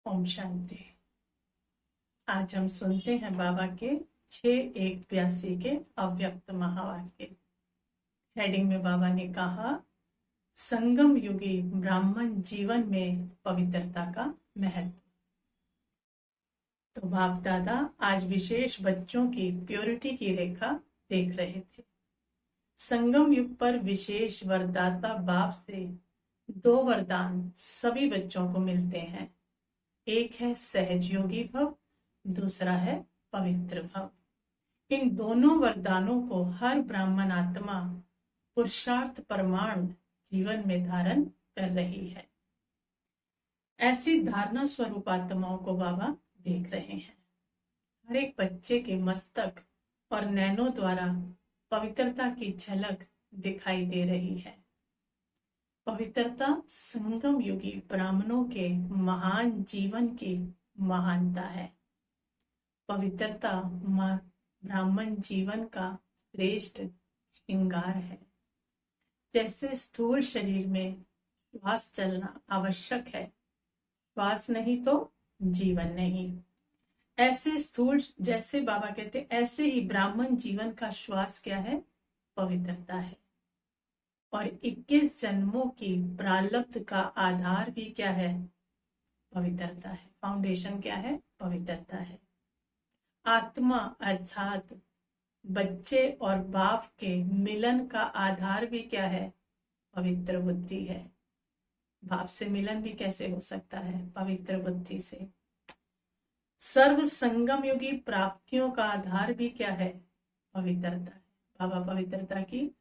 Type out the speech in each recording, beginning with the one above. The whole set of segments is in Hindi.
ओम शांति। आज हम सुनते हैं बाबा के 6-1-82 के अव्यक्त महावाक्य। हेडिंग में बाबा ने कहा, संगम युगी ब्राह्मण जीवन में पवित्रता का महत्व। तो बाप दादा आज विशेष बच्चों की प्योरिटी की रेखा देख रहे थे। संगम युग पर विशेष वरदाता बाप से 2 वरदान सभी बच्चों को मिलते हैं। एक है सहज योगी भव, दूसरा है पवित्र भव। इन दोनों वरदानों को हर ब्राह्मण आत्मा पुरुषार्थ प्रमाण जीवन में धारण कर रही है। ऐसी धारणा स्वरूप आत्माओं को बाबा देख रहे हैं। हर एक बच्चे के मस्तक और नैनों द्वारा पवित्रता की झलक दिखाई दे रही है। पवित्रता संगम युगी ब्राह्मणों के महान जीवन की महानता है। पवित्रता ब्राह्मण जीवन का श्रेष्ठ श्रृंगार है। जैसे स्थूल शरीर में श्वास चलना आवश्यक है, श्वास नहीं तो जीवन नहीं। ऐसे स्थूल, जैसे बाबा कहते, ऐसे ही ब्राह्मण जीवन का श्वास क्या है? पवित्रता है। और 21 जन्मों की प्रारब्ध का आधार भी क्या है? पवित्रता है। फाउंडेशन क्या है? पवित्रता है। आत्मा अर्थात बच्चे और बाप के मिलन का आधार भी क्या है? पवित्र बुद्धि है। बाप से मिलन भी कैसे हो सकता है? पवित्र बुद्धि से। सर्व संगम युगी प्राप्तियों का आधार भी क्या है? पवित्रता है। बाबा पवित्रता की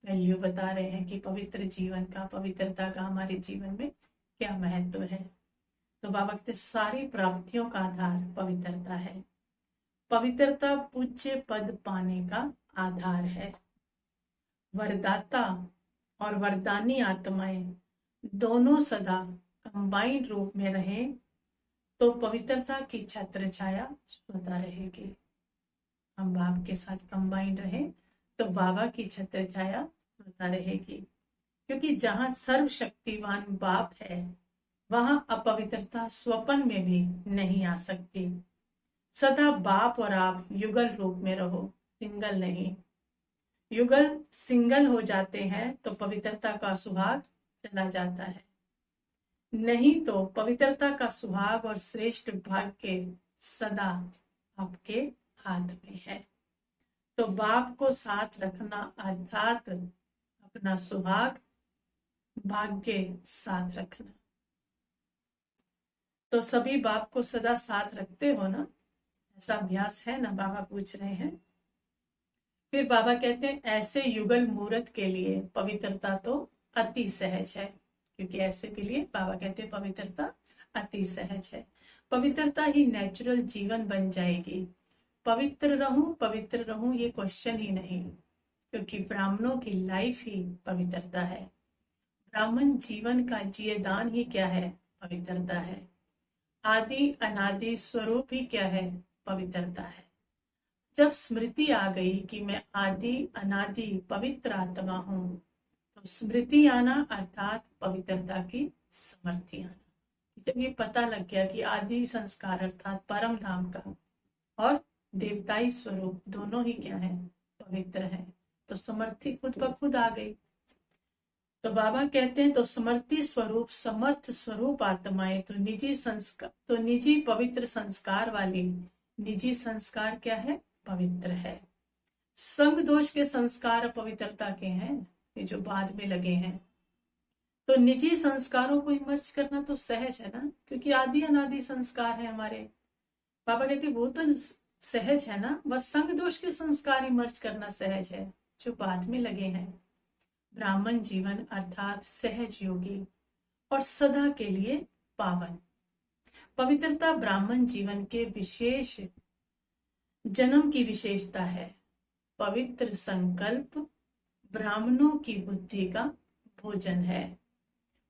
वैल्यू बता रहे हैं कि पवित्र जीवन का, पवित्रता का हमारे जीवन में क्या महत्व है। तो बाबा कहते सारी प्राप्तियों का आधार पवित्रता है। पवित्रता पूज्य पद पाने का आधार है। वरदाता और वरदानी आत्माएं दोनों सदा कंबाइंड रूप में रहे तो पवित्रता की छत्र छाया स्वतः रहेगी। हम बाप के साथ कंबाइंड रहे तो बाबा की छत्र छाया स्वतः रहेगी। क्योंकि जहां सर्वशक्तिवान बाप है वहां अपवित्रता स्वप्न में भी नहीं आ सकती। सदा बाप और आप युगल रूप में रहो, सिंगल नहीं। युगल सिंगल हो जाते हैं तो पवित्रता का सुहाग चला जाता है, नहीं तो पवित्रता का सुहाग और श्रेष्ठ भाग्य सदा आपके हाथ में है। तो बाप को साथ रखना अर्थात अपना सुहाग भाग्य साथ रखना। तो सभी बाप को सदा साथ रखते हो ना? ऐसा अभ्यास है ना? बाबा पूछ रहे हैं। फिर बाबा कहते हैं ऐसे युगल मूर्त के लिए पवित्रता तो अति सहज है। क्योंकि ऐसे के लिए बाबा कहते हैं पवित्रता अति सहज है। पवित्रता ही नेचुरल जीवन बन जाएगी। पवित्र रहूं ये क्वेश्चन ही नहीं, क्योंकि ब्राह्मणों की लाइफ ही पवित्रता है। ब्राह्मण जीवन का जियेदान ही क्या है? पवित्रता है। आदि अनादि स्वरूप ही क्या है? पवित्रता है। जब स्मृति आ गई कि मैं आदि अनादि पवित्र आत्मा हूं, तो स्मृति आना अर्थात पवित्रता की समर्थि आना। जब ये पता लग गया कि आदि संस्कार अर्थात परम धाम का और देवताई स्वरूप दोनों ही क्या है? पवित्र है, तो समर्थि खुद ब खुद आ गई। तो बाबा कहते हैं तो समर्थि स्वरूप, समर्थ स्वरूप आत्माएं तो निजी पवित्र संस्कार वाली निजी संस्कार क्या है? पवित्र है। संग दोष के संस्कार पवित्रता के हैं, ये जो बाद में लगे हैं। तो निजी संस्कारों को इमर्ज करना तो सहज है ना, क्योंकि आदि अनादि संस्कार है हमारे। बाबा कहते वो तो सहज है ना, बस संग दोष के संस्कार इमर्ज करना सहज है, जो बाद में लगे हैं। ब्राह्मण जीवन अर्थात सहज योगी और सदा के लिए पावन। पवित्रता ब्राह्मण जीवन के विशेष जन्म की विशेषता है। पवित्र संकल्प ब्राह्मणों की बुद्धि का भोजन है।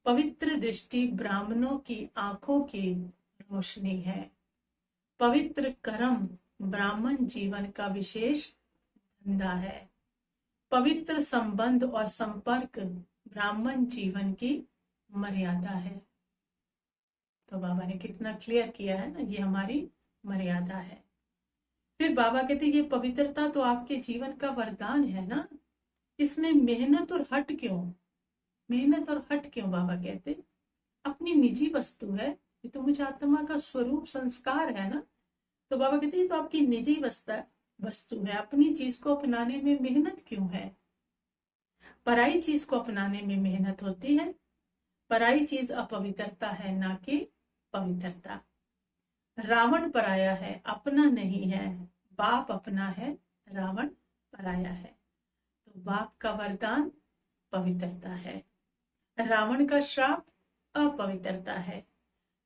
पवित्र दृष्टि ब्राह्मणों की आंखों की रोशनी है। पवित्र कर्म ब्राह्मण जीवन का विशेष धंधा है। पवित्र संबंध और संपर्क ब्राह्मण जीवन की मर्यादा है। तो बाबा ने कितना क्लियर किया है ना, ये हमारी मर्यादा है। फिर बाबा कहते ये पवित्रता तो आपके जीवन का वरदान है ना, इसमें मेहनत और हट क्यों? मेहनत और हट क्यों? बाबा कहते अपनी निजी वस्तु है, ये तो मुझे आत्मा का स्वरूप संस्कार है ना। तो बाबा कहते ये तो आपकी निजी वस्तु है, अपनी चीज को अपनाने में मेहनत क्यों है? पराई चीज को अपनाने में मेहनत होती है। पराई चीज अपवित्रता है, ना कि पवित्रता। रावण पराया है, अपना नहीं है। बाप अपना है, रावण पराया है। तो बाप का वरदान पवित्रता है, रावण का श्राप अपवित्रता है।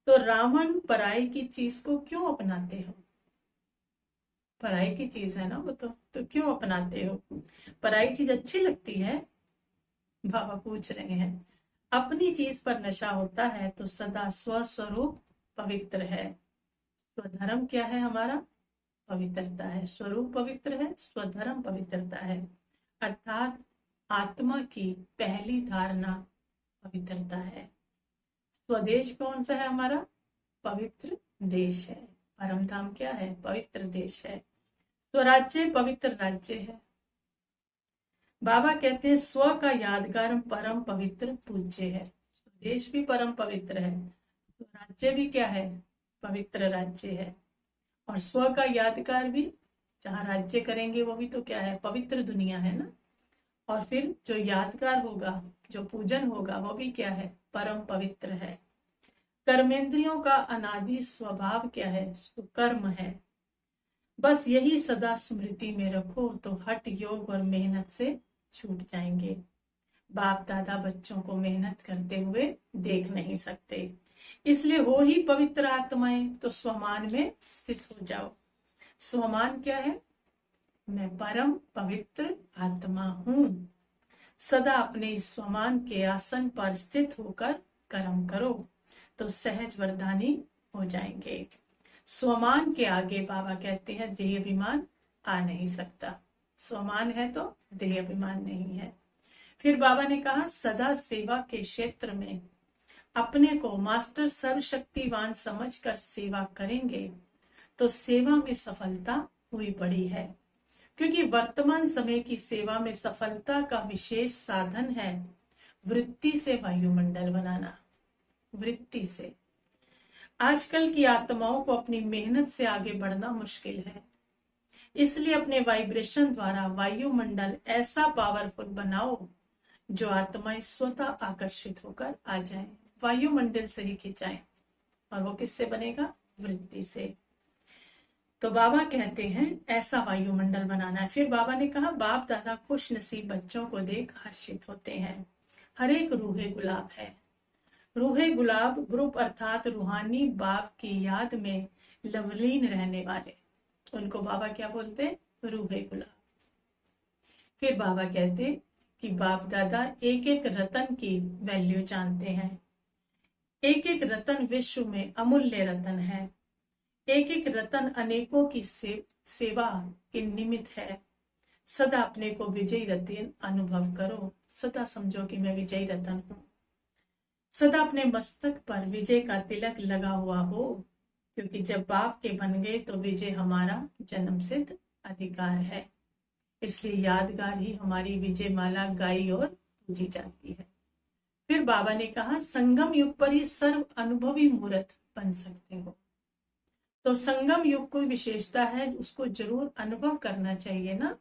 तो रावण पराई की चीज को क्यों अपनाते हो? पराई की चीज है ना वो, तो क्यों अपनाते हो? पराई चीज अच्छी लगती है? बाबा पूछ रहे हैं। अपनी चीज पर नशा होता है तो सदा स्वस्वरूप पवित्र है। स्वधर्म क्या है हमारा? पवित्रता है। स्वरूप पवित्र है, स्वधर्म पवित्रता है। अर्थात आत्मा की पहली धारणा पवित्रता है। स्वदेश कौन सा है हमारा? पवित्र देश है। परम धाम क्या है? पवित्र देश है। स्वराज्य पवित्र राज्य है। बाबा कहते हैं स्व का यादगार परम पवित्र पूज्य है। स्वदेश भी परम पवित्र है, स्वराज्य भी क्या है? पवित्र राज्य है। और स्व का यादगार भी, जहाँ राज्य करेंगे वो भी तो क्या है? पवित्र दुनिया है ना। और फिर जो यादगार होगा, जो पूजन होगा, वो भी क्या है? परम पवित्र है। कर्मेंद्रियों का अनादि स्वभाव क्या है? सुकर्म है। बस यही सदा स्मृति में रखो तो हठ योग और मेहनत से छूट जाएंगे। बाप दादा बच्चों को मेहनत करते हुए देख नहीं सकते, इसलिए हो ही पवित्र आत्माएं, तो स्वमान में स्थित हो जाओ। स्वमान क्या है? मैं परम पवित्र आत्मा हूं। सदा अपने इस स्वमान के आसन पर स्थित होकर कर्म करो तो सहज वरदानी हो जाएंगे। स्वमान के आगे बाबा कहते हैं देह अभिमान आ नहीं सकता। स्वमान है तो देह अभिमान नहीं है। फिर बाबा ने कहा सदा सेवा के क्षेत्र में अपने को मास्टर सर्वशक्तिवान समझकर सेवा करेंगे तो सेवा में सफलता हुई पड़ी है। क्योंकि वर्तमान समय की सेवा में सफलता का विशेष साधन है वृत्ति से वायुमंडल बनाना। वृत्ति से आजकल की आत्माओं को अपनी मेहनत से आगे बढ़ना मुश्किल है, इसलिए अपने वाइब्रेशन द्वारा वायुमंडल ऐसा पावरफुल बनाओ जो आत्माएं स्वतः आकर्षित होकर आ जाएं, वायुमंडल से ही खिंचाएं। और वो किससे बनेगा? वृत्ति से। तो बाबा कहते हैं ऐसा वायुमंडल बनाना है। फिर बाबा ने कहा बाप दादा खुश नसीब बच्चों को देख हर्षित होते हैं। हर एक रूहे गुलाब है। रूहे गुलाब ग्रुप अर्थात रूहानी बाप की याद में लवलीन रहने वाले, उनको बाबा क्या बोलते? रूहे गुलाब। फिर बाबा कहते कि बाप दादा एक एक रतन की वैल्यू जानते हैं। एक एक रतन विश्व में अमूल्य रतन है। एक एक रतन अनेकों की सेवा के निमित्त है। सदा अपने को विजयी रतन अनुभव करो। सदा समझो कि मैं विजयी रतन हूं। सदा अपने मस्तक पर विजय का तिलक लगा हुआ हो, क्योंकि जब बाप के बन गए तो विजय हमारा जन्म सिद्ध अधिकार है। इसलिए यादगार ही हमारी विजय माला गाई और पूजी जाती है। फिर बाबा ने कहा संगम युग पर ही सर्व अनुभवी मूर्त बन सकते हो। तो संगम युग कोई विशेषता है, उसको जरूर अनुभव करना चाहिए ना।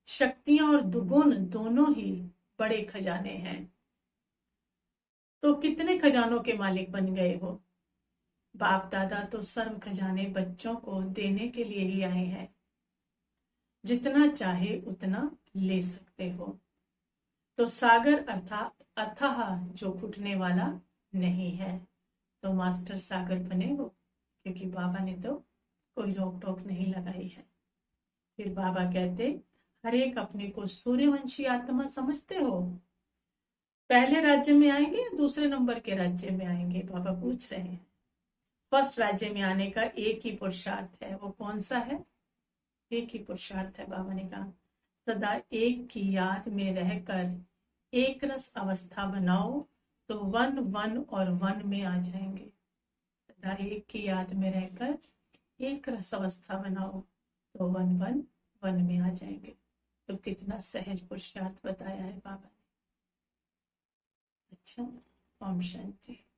शक्तियां और दुगुण दोनों ही बड़े खजाने हैं। तो कितने खजानों के मालिक बन गए हो? बाप दादा तो सर्व खजाने बच्चों को देने के लिए ही आए हैं। जितना चाहे उतना ले सकते हो। तो सागर अर्थात अथाह जो घुटने वाला नहीं है। तो मास्टर सागर बने हो, क्योंकि बाबा ने तो कोई रोक टोक नहीं लगाई है। फिर बाबा कहते हर एक अपने को सूर्यवंशी आत्मा समझते हो। पहले राज्य में आएंगे या दूसरे नंबर के राज्य में आएंगे? बाबा पूछ रहे हैं। फर्स्ट राज्य में आने का एक ही पुरुषार्थ है, वो कौन सा है? एक ही पुरुषार्थ है। बाबा ने कहा सदा एक की याद में रहकर एक रस अवस्था बनाओ तो वन वन और वन में आ जाएंगे। सदा एक की याद में रहकर एक रस अवस्था बनाओ तो वन वन वन में आ जाएंगे। तो कितना सहज पुरुषार्थ बताया है बाबा ने। अच्छा, ओम शांति।